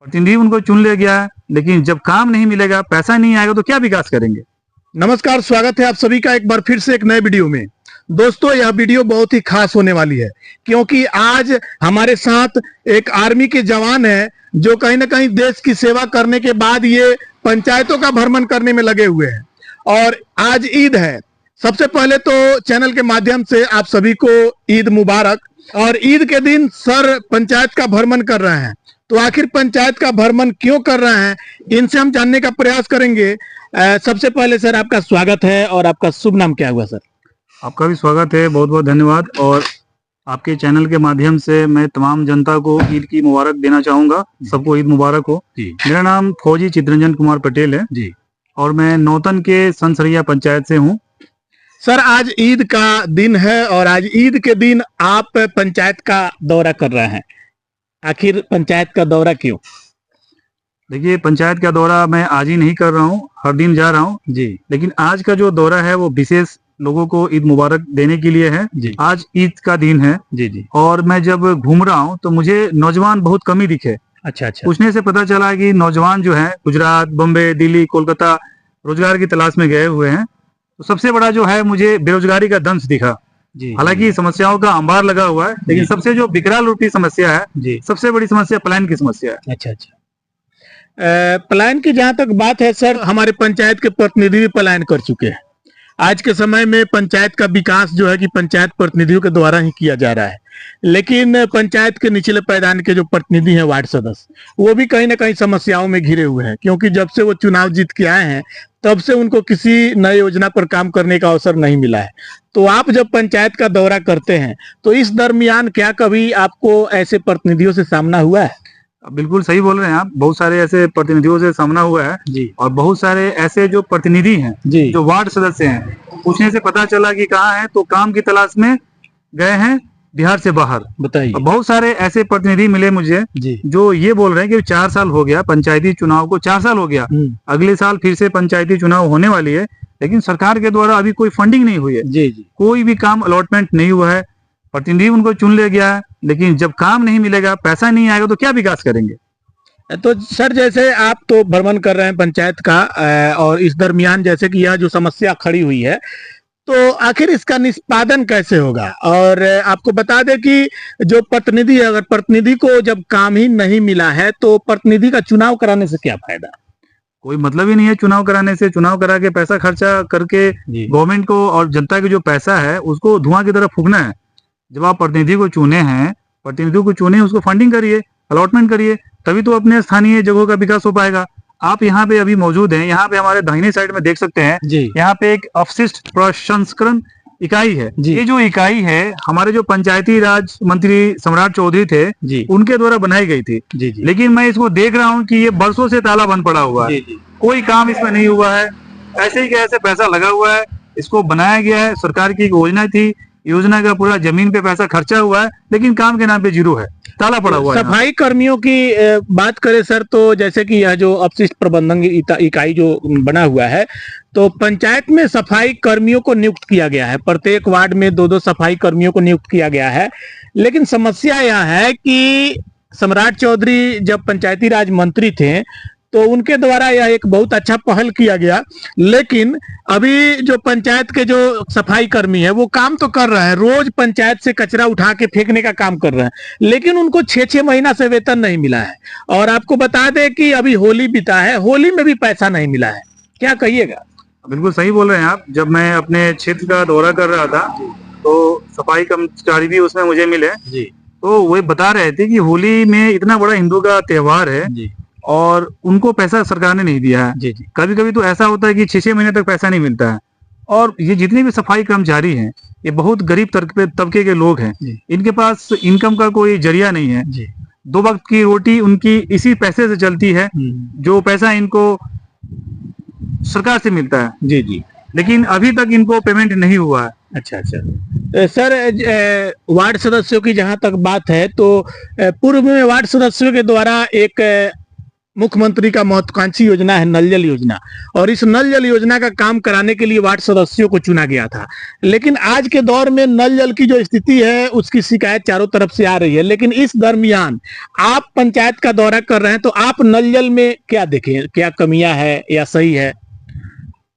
प्रतिनिधि उनको चुन ले गया है, लेकिन जब काम नहीं मिलेगा, पैसा नहीं आएगा तो क्या विकास करेंगे। नमस्कार, स्वागत है आप सभी का एक बार फिर से एक नए वीडियो में। दोस्तों, यह वीडियो बहुत ही खास होने वाली है क्योंकि आज हमारे साथ एक आर्मी के जवान है जो कहीं ना कहीं देश की सेवा करने के बाद ये पंचायतों का भ्रमण करने में लगे हुए हैं और आज ईद है। सबसे पहले तो चैनल के माध्यम से आप सभी को ईद मुबारक। और ईद के दिन सर पंचायत का भ्रमण कर रहे हैं, तो आखिर पंचायत का भ्रमण क्यों कर रहे हैं, इनसे हम जानने का प्रयास करेंगे। सबसे पहले सर आपका स्वागत है और आपका शुभ नाम क्या हुआ सर? आपका भी स्वागत है, बहुत बहुत धन्यवाद। और आपके चैनल के माध्यम से मैं तमाम जनता को ईद की मुबारक देना चाहूंगा। सबको ईद मुबारक हो जी। मेरा नाम फौजी चित्रंजन कुमार पटेल है जी और मैं नौतन के संसरिया पंचायत से हूँ। सर, आज ईद का दिन है और आज ईद के दिन आप पंचायत का दौरा कर रहे हैं। आखिर पंचायत का दौरा क्यों? देखिए, पंचायत का दौरा मैं आज ही नहीं कर रहा हूँ, हर दिन जा रहा हूँ जी, लेकिन आज का जो दौरा है वो विशेष लोगों को ईद मुबारक देने के लिए है जी। आज ईद का दिन है जी जी। और मैं जब घूम रहा हूँ तो मुझे नौजवान बहुत कम ही दिखे। अच्छा अच्छा। पूछने से पता चला कि नौजवान जो है गुजरात, बम्बे, दिल्ली, कोलकाता रोजगार की तलाश में गए हुए हैं। तो सबसे बड़ा जो है मुझे बेरोजगारी का दंश दिखा। हालांकि समस्याओं का अंबार लगा हुआ है, लेकिन सबसे जो विकराल रूपी समस्या है जी, सबसे बड़ी समस्या पलायन की समस्या है। अच्छा अच्छा। पलायन की जहां तक बात है सर, हमारे पंचायत के प्रतिनिधि भी पलायन कर चुके हैं। आज के समय में पंचायत का विकास जो है कि पंचायत प्रतिनिधियों के द्वारा ही किया जा रहा है, लेकिन पंचायत के निचले पायदान के जो प्रतिनिधि हैं, वार्ड सदस्य, वो भी कहीं ना कहीं समस्याओं में घिरे हुए हैं क्योंकि जब से वो चुनाव जीत के आए हैं तब से उनको किसी नई योजना पर काम करने का अवसर नहीं मिला है। तो आप जब पंचायत का दौरा करते हैं तो इस दरमियान क्या कभी आपको ऐसे प्रतिनिधियों से सामना हुआ है? बिल्कुल सही बोल रहे हैं आप, बहुत सारे ऐसे प्रतिनिधियों से सामना हुआ है जी। और बहुत सारे ऐसे जो प्रतिनिधि हैं जी, जो वार्ड सदस्य हैं, पूछने से पता चला कि कहाँ हैं तो काम की तलाश में गए हैं बिहार से बाहर। बताइए। बहुत सारे ऐसे प्रतिनिधि मिले मुझे जी, जो ये बोल रहे हैं कि 4 साल हो गया पंचायती चुनाव को, 4 साल हो गया, अगले साल फिर से पंचायती चुनाव होने वाली है, लेकिन सरकार के द्वारा अभी कोई फंडिंग नहीं हुई है जी जी। कोई भी काम अलॉटमेंट नहीं हुआ है। प्रतिनिधि उनको चुन ले गया है, लेकिन जब काम नहीं मिलेगा, पैसा नहीं आएगा तो क्या विकास करेंगे। तो सर, जैसे आप तो भ्रमण कर रहे हैं पंचायत का और इस दरमियान जैसे कि यह जो समस्या खड़ी हुई है, तो आखिर इसका निष्पादन कैसे होगा? और आपको बता दें कि जो प्रतिनिधि है, अगर प्रतिनिधि को जब काम ही नहीं मिला है तो प्रतिनिधि का चुनाव कराने से क्या फायदा? कोई मतलब ही नहीं है चुनाव कराने से। चुनाव करा के पैसा खर्चा करके गवर्नमेंट को और जनता के जो पैसा है उसको धुआं की तरफ फूकना है। जब आप प्रतिनिधि को चुने हैं, प्रतिनिधियों को चुने, उसको फंडिंग करिए, अलॉटमेंट करिए, तभी तो अपने स्थानीय जगहों का विकास हो पाएगा। आप यहाँ पे अभी मौजूद हैं, यहाँ पे हमारे दाहिने साइड में देख सकते हैं, यहाँ पे एक अपशिष्ट प्रसंस्करण इकाई है। ये जो इकाई है हमारे जो पंचायती राज मंत्री सम्राट चौधरी थे, उनके द्वारा बनाई गई थी जी। लेकिन मैं इसको देख रहा हूँ कि ये बरसों से ताला बंद पड़ा हुआ है, कोई काम इसमें नहीं हुआ है। ऐसे ही कैसे पैसा लगा हुआ है, इसको बनाया गया है, सरकार की एक योजना थी, योजना का पूरा जमीन पे पैसा खर्चा हुआ है, लेकिन काम के नाम पे जीरो है, ताला पड़ा हुआ है। सफाई कर्मियों की बात करें सर, तो जैसे कि यह जो अपशिष्ट प्रबंधन इकाई जो बना हुआ है, तो पंचायत में सफाई कर्मियों को नियुक्त किया गया है। प्रत्येक वार्ड में 2-2 सफाई कर्मियों को नियुक्त किया गया है, लेकिन समस्या यह है कि सम्राट चौधरी जब पंचायती राज मंत्री थे तो उनके द्वारा यह एक बहुत अच्छा पहल किया गया, लेकिन अभी जो पंचायत के जो सफाई कर्मी है वो काम तो कर रहे हैं, रोज पंचायत से कचरा उठा के फेंकने का काम कर रहे हैं, लेकिन उनको 6-6 महीना से वेतन नहीं मिला है। और आपको बता दें कि अभी होली बीता है, होली में भी पैसा नहीं मिला है। क्या कहिएगा? बिल्कुल सही बोल रहे हैं आप। जब मैं अपने क्षेत्र का दौरा कर रहा था तो सफाई कर्मचारी भी उसमें मुझे मिले जी, तो वो बता रहे थे कि होली में इतना बड़ा हिंदू का त्योहार है जी, और उनको पैसा सरकार ने नहीं दिया है जी जी। कभी कभी तो ऐसा होता है कि 6-6 महीने तक पैसा नहीं मिलता है। और ये जितने भी सफाई कर्मचारी हैं, ये बहुत गरीब तबके के लोग हैं, इनके पास इनकम का कोई जरिया नहीं है जी। 2 वक्त की रोटी उनकी इसी पैसे से चलती है, जो पैसा इनको सरकार से मिलता है जी जी, लेकिन अभी तक इनको पेमेंट नहीं हुआ है। अच्छा अच्छा। सर, वार्ड सदस्यों की जहां तक बात है तो पूर्व में वार्ड सदस्यों के द्वारा एक मुख्यमंत्री का महत्वाकांक्षी योजना है नल जल योजना, और इस नल जल योजना का काम कराने के लिए वार्ड सदस्यों को चुना गया था। लेकिन आज के दौर में नल जल की जो स्थिति है उसकी शिकायत चारों तरफ से आ रही है। लेकिन इस दरमियान आप पंचायत का दौरा कर रहे हैं, तो आप नल जल में क्या देखें, क्या कमियां है या सही है?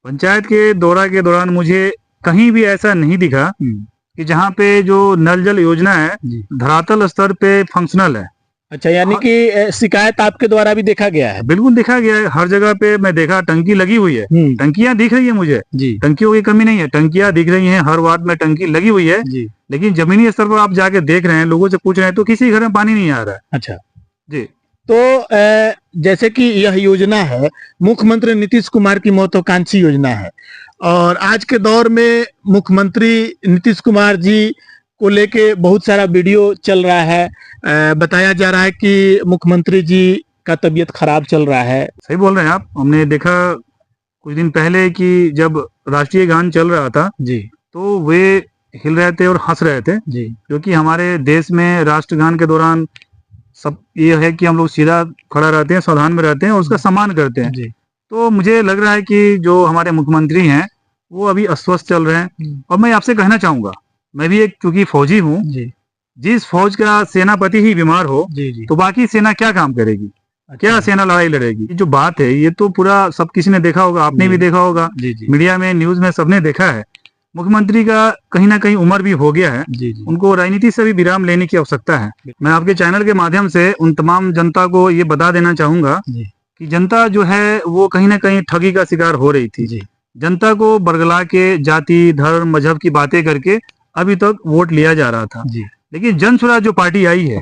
पंचायत के दौरा के दौरान मुझे कहीं भी ऐसा नहीं दिखा कि जहाँ पे जो नल जल योजना है धरातल स्तर पे फंक्शनल है। अच्छा, यानी कि शिकायत आपके द्वारा भी देखा गया है? बिल्कुल देखा गया है, हर जगह पे मैं देखा टंकी लगी हुई है, टंकियां दिख रही है मुझे जी, टंकियों की कमी नहीं है, टंकियां दिख रही हैं, हर वार्ड में टंकी लगी हुई है जी। लेकिन जमीनी स्तर पर आप जाके देख रहे हैं, लोगों से पूछ रहे हैं तो किसी घर में पानी नहीं आ रहा है। अच्छा जी, तो जैसे कि यह योजना है मुख्यमंत्री नीतीश कुमार की महत्वाकांक्षी योजना है, और आज के दौर में मुख्यमंत्री नीतीश कुमार जी को लेके बहुत सारा वीडियो चल रहा है। बताया जा रहा है कि मुख्यमंत्री जी का तबीयत खराब चल रहा है। सही बोल रहे हैं आप। हमने देखा कुछ दिन पहले कि जब राष्ट्रीय गान चल रहा था जी, तो वे हिल रहे थे और हंस रहे थे, जी, क्योंकि हमारे देश में राष्ट्रगान के दौरान सब ये है कि हम लोग सीधा खड़ा रहते हैं, सावधान में रहते हैं और उसका सम्मान करते हैं। जी, तो मुझे लग रहा है कि जो हमारे मुख्यमंत्री हैं वो अभी अस्वस्थ चल रहे हैं। और मैं आपसे कहना चाहूंगा, मैं भी एक चूंकि फौजी हूँ, जी, जिस फौज का सेनापति ही बीमार हो जी, जी। तो बाकी सेना क्या काम करेगी, क्या सेना लड़ाई लड़ेगी? ये जो बात है ये तो पूरा सब किसी ने देखा होगा, आपने भी देखा होगा, जी, जी, मीडिया में, न्यूज में सबने देखा है। मुख्यमंत्री का कहीं ना कहीं उम्र भी हो गया है, जी, जी, उनको राजनीति से भी विराम लेने की आवश्यकता है। मैं आपके चैनल के माध्यम से उन तमाम जनता को ये बता देना चाहूंगा जी, कि जनता जो है वो कहीं ना कहीं ठगी का शिकार हो रही थी। जी, जनता को बरगला के जाति, धर्म, मजहब की बातें करके अभी तक वोट लिया जा रहा था। जी, लेकिन जन स्वराज जो पार्टी आई है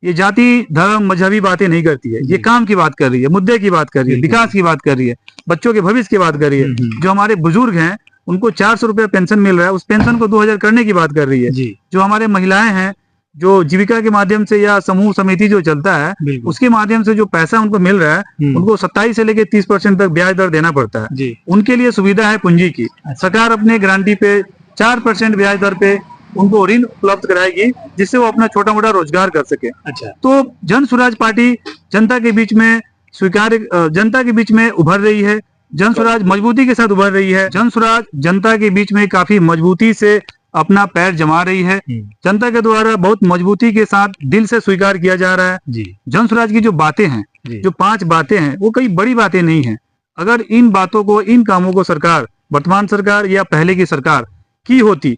ये जाति, धर्म, मजहबी बातें नहीं करती है, ये काम की बात कर रही है, मुद्दे की बात कर रही है, विकास की बात कर रही है, बच्चों के भविष्य की बात कर रही है। जो हमारे बुजुर्ग हैं उनको 400 रुपया पेंशन मिल रहा है, उस पेंशन को 2000 करने की बात कर रही है। जी, जो हमारे महिलाएं हैं, जो जीविका के माध्यम से या समूह समिति जो चलता है बिल्कुल। उसके माध्यम से जो पैसा उनको मिल रहा है उनको 27 से लेकर 30% तक ब्याज दर देना पड़ता है। जी, उनके लिए सुविधा है पूंजी की। सरकार अपने गारंटी पे 4% ब्याज दर पे उनको ऋण उपलब्ध कराएगी जिससे वो अपना छोटा मोटा रोजगार कर सके। अच्छा, तो जन स्वराज पार्टी जनता के बीच में जनता के बीच में उभर रही है, जन स्वराज मजबूती के साथ उभर रही है, जन स्वराज जनता के बीच में काफी मजबूती से अपना पैर जमा रही है, जनता के द्वारा बहुत मजबूती के साथ दिल से स्वीकार किया जा रहा है। जी, जन स्वराज की जो बातें हैं, जो 5 बातें हैं, वो कई बड़ी बातें नहीं हैं। अगर इन बातों को, इन कामों को सरकार, वर्तमान सरकार या पहले की सरकार की होती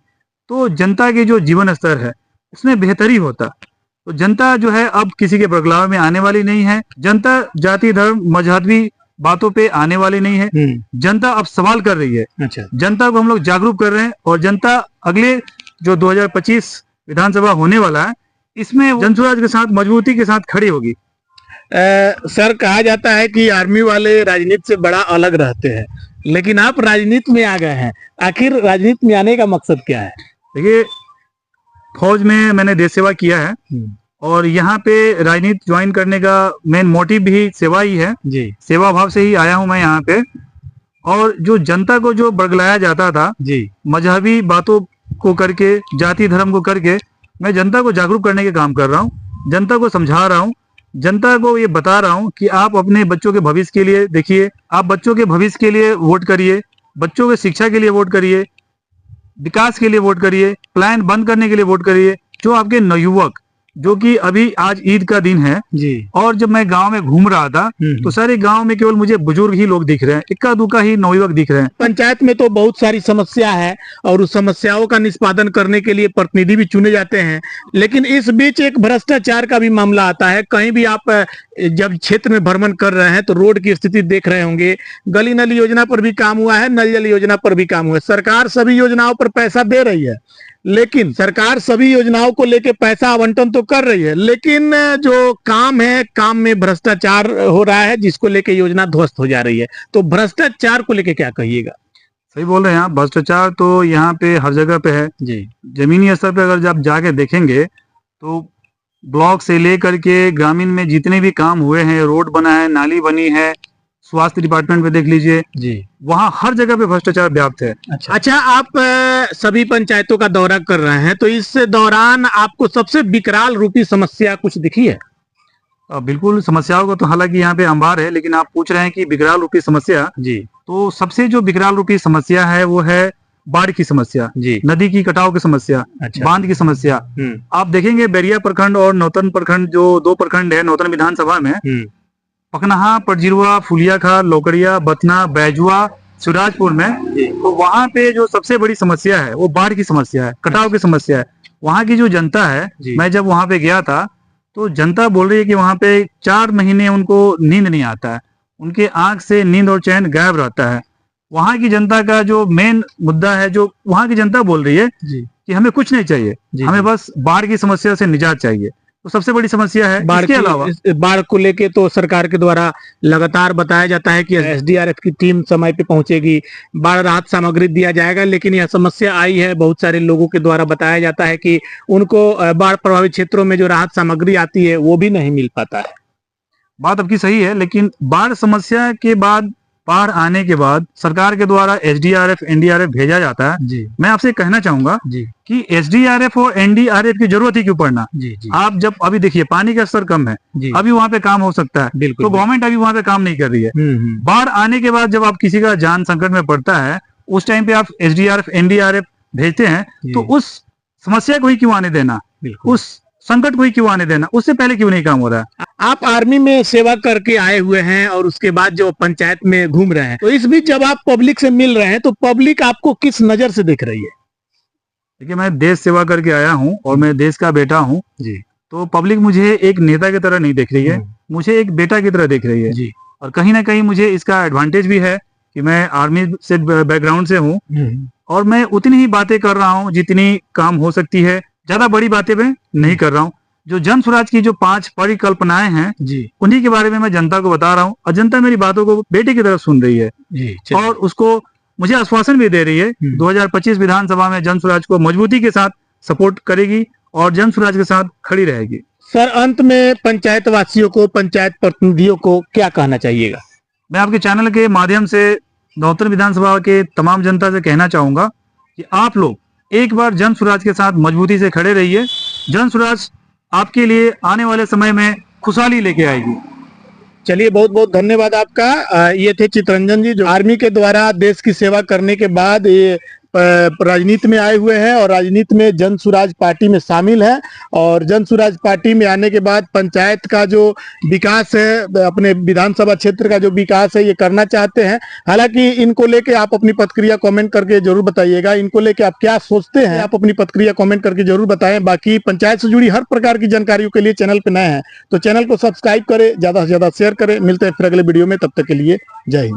तो जनता के जो जीवन स्तर है उसमें बेहतरी होता। तो जनता जो है अब किसी के बरगलाव में आने वाली नहीं है, जनता जाति, धर्म, मजहबी बातों पे आने वाली नहीं है। जनता अब सवाल कर रही है। अच्छा, जनता को हम लोग जागरूक कर रहे हैं और जनता अगले जो 2025 विधानसभा होने वाला है इसमें जन स्वराज के साथ मजबूती के साथ खड़ी होगी। सर, कहा जाता है कि आर्मी वाले राजनीति से बड़ा अलग रहते हैं, लेकिन आप राजनीति में आ गए हैं, आखिर राजनीति में आने का मकसद क्या है? देखिए, फौज में मैंने देश सेवा किया है और यहाँ पे राजनीति ज्वाइन करने का मेन मोटिव भी सेवा ही है। जी, सेवा भाव से ही आया हूँ मैं यहाँ पे। और जो जनता को जो बरगलाया जाता था जी, मजहबी बातों को करके, जाति धर्म को करके, मैं जनता को जागरूक करने के काम कर रहा हूँ, जनता को समझा रहा हूँ, जनता को ये बता रहा हूँ कि आप अपने बच्चों के भविष्य के लिए देखिए, आप बच्चों के भविष्य के लिए वोट करिए, बच्चों के शिक्षा के लिए वोट करिए, विकास के लिए वोट करिए, प्लान बंद करने के लिए वोट करिए। जो आपके नवयुवक, जो कि अभी आज ईद का दिन है जी, और जब मैं गांव में घूम रहा था तो सारे गांव में केवल मुझे बुजुर्ग ही लोग दिख रहे हैं, इक्का दुक्का ही नवयुवक दिख रहे हैं। पंचायत में तो बहुत सारी समस्या है और उस समस्याओं का निष्पादन करने के लिए प्रतिनिधि भी चुने जाते हैं, लेकिन इस बीच एक भ्रष्टाचार का भी मामला आता है। कहीं भी आप जब क्षेत्र में भ्रमण कर रहे हैं तो रोड की स्थिति देख रहे होंगे, गली नली योजना पर भी काम हुआ है, नल जल योजना पर भी काम हुआ है। सरकार सभी योजनाओं पर पैसा दे रही है, लेकिन सरकार सभी योजनाओं को लेके पैसा आवंटन तो कर रही है, लेकिन जो काम है, काम में भ्रष्टाचार हो रहा है जिसको लेके योजना ध्वस्त हो जा रही है। तो भ्रष्टाचार को लेके क्या कहिएगा? सही बोल रहे हैं आप, भ्रष्टाचार तो यहाँ पे हर जगह पे है जी, जमीनी स्तर पे अगर आप जाके देखेंगे तो ब्लॉक से लेकर के ग्रामीण में जितने भी काम हुए हैं, रोड बना है, नाली बनी है, स्वास्थ्य डिपार्टमेंट में देख लीजिए जी, वहाँ हर जगह पे भ्रष्टाचार व्याप्त है। अच्छा, आप सभी पंचायतों का दौरा कर रहे हैं, तो इस दौरान आपको सबसे विकराल रूपी समस्या कुछ दिखी है? बिल्कुल समस्याओं का तो हालांकि यहाँ पे अंबार है, लेकिन आप पूछ रहे हैं कि विकराल रूपी समस्या। जी तो सबसे जो विकराल रूपी समस्या है वो है बाढ़ की समस्या, जी। नदी की कटाव की समस्या, अच्छा। बांध की समस्या। आप देखेंगे बैरिया प्रखंड और नौतन प्रखंड, जो 2 प्रखंड है नौतन विधानसभा में, पकनहा, पटजिरुआ, फुलियाखाल, लोकड़िया, बतना, बैजुआ, शिवराजपुर में, तो वहाँ पे जो सबसे बड़ी समस्या है वो बाढ़ की समस्या है, कटाव की समस्या है। वहाँ की जो जनता है, मैं जब वहाँ पे गया था तो जनता बोल रही है कि वहाँ पे 4 महीने उनको नींद नहीं आता है, उनके आंख से नींद और चैन गायब रहता है। वहाँ की जनता का जो मेन मुद्दा है, जो वहाँ की जनता बोल रही है कि हमें कुछ नहीं चाहिए, हमें बस बाढ़ की समस्या से निजात चाहिए। तो सबसे बड़ी समस्या है। इसके अलावा बाढ़ को लेके तो सरकार के द्वारा लगातार बताया जाता है कि एसडीआरएफ की टीम समय पे पहुंचेगी, बाढ़ राहत सामग्री दिया जाएगा, लेकिन यह समस्या आई है, बहुत सारे लोगों के द्वारा बताया जाता है कि उनको बाढ़ प्रभावित क्षेत्रों में जो राहत सामग्री आती है वो भी नहीं मिल पाता है। बात आपकी सही है, लेकिन बाढ़ समस्या के बाद, बाढ़ आने के बाद सरकार के द्वारा एसडीआरएफ, एनडीआरएफ भेजा जाता है। जी। मैं आपसे कहना चाहूंगा कि एसडीआरएफ और एनडीआरएफ की जरूरत ही क्यों पड़ना। आप जब अभी देखिए पानी का स्तर कम है, अभी वहाँ पे काम हो सकता है, तो गवर्नमेंट अभी वहाँ पे काम नहीं कर रही है। बाढ़ आने के बाद जब आप किसी का जान संकट में पड़ता है, उस टाइम पे आप एसडीआरएफ, एनडीआरएफ भेजते हैं, तो उस समस्या को ही क्यों आने देना, उस संकट को ही क्यों आने देना, उससे पहले क्यों नहीं काम हो रहा है। आप आर्मी में सेवा करके आए हुए हैं और उसके बाद जो पंचायत में घूम रहे हैं, तो इस बीच जब आप पब्लिक से मिल रहे हैं तो पब्लिक आपको किस नजर से देख रही है? देखिए, मैं देश सेवा करके आया हूँ और मैं देश का बेटा हूँ जी। तो पब्लिक मुझे एक नेता की तरह नहीं देख रही है, मुझे एक बेटा की तरह देख रही है जी। और कहीं ना कहीं मुझे इसका एडवांटेज भी है कि मैं आर्मी से बैकग्राउंड से हूँ और मैं उतनी ही बातें कर रहा हूँ जितनी काम हो सकती है, ज्यादा बड़ी बातें मैं नहीं कर रहा हूँ। जो जन स्वराज की जो 5 परिकल्पनाएं हैं जी, उन्हीं के बारे में मैं जनता को बता रहा हूँ और जनता मेरी बातों को बेटे की तरफ सुन रही है जी। और उसको मुझे आश्वासन भी दे रही है 2025 विधानसभा में जन स्वराज को मजबूती के साथ सपोर्ट करेगी और जन स्वराज के साथ खड़ी रहेगी। सर, अंत में पंचायत वासियों को, पंचायत प्रतिनिधियों को क्या कहना चाहिएगा? मैं आपके चैनल के माध्यम से नौतन विधानसभा के तमाम जनता से कहना चाहूंगा कि आप लोग एक बार जन स्वराज के साथ मजबूती से खड़े रहिए। जन स्वराज आपके लिए आने वाले समय में खुशहाली लेके आएगी। चलिए, बहुत बहुत धन्यवाद आपका। ये थे चितरंजन जी, जो आर्मी के द्वारा देश की सेवा करने के बाद ये राजनीति में आए हुए हैं और राजनीति में जन स्वराज पार्टी में शामिल है। और जन स्वराज पार्टी में आने के बाद पंचायत का जो विकास है, अपने विधानसभा क्षेत्र का जो विकास है, ये करना चाहते हैं। हालांकि इनको लेके आप अपनी प्रतिक्रिया कमेंट करके जरूर बताइएगा। इनको लेके आप क्या सोचते हैं, आप अपनी प्रतिक्रिया कमेंट करके जरूर बताएं। बाकी पंचायत से जुड़ी हर प्रकार की जानकारियों के लिए चैनल पे नए हैं तो चैनल को सब्सक्राइब करें, ज्यादा से ज्यादा शेयर करें। मिलते हैं फिर अगले वीडियो में, तब तक के लिए जय हिंद।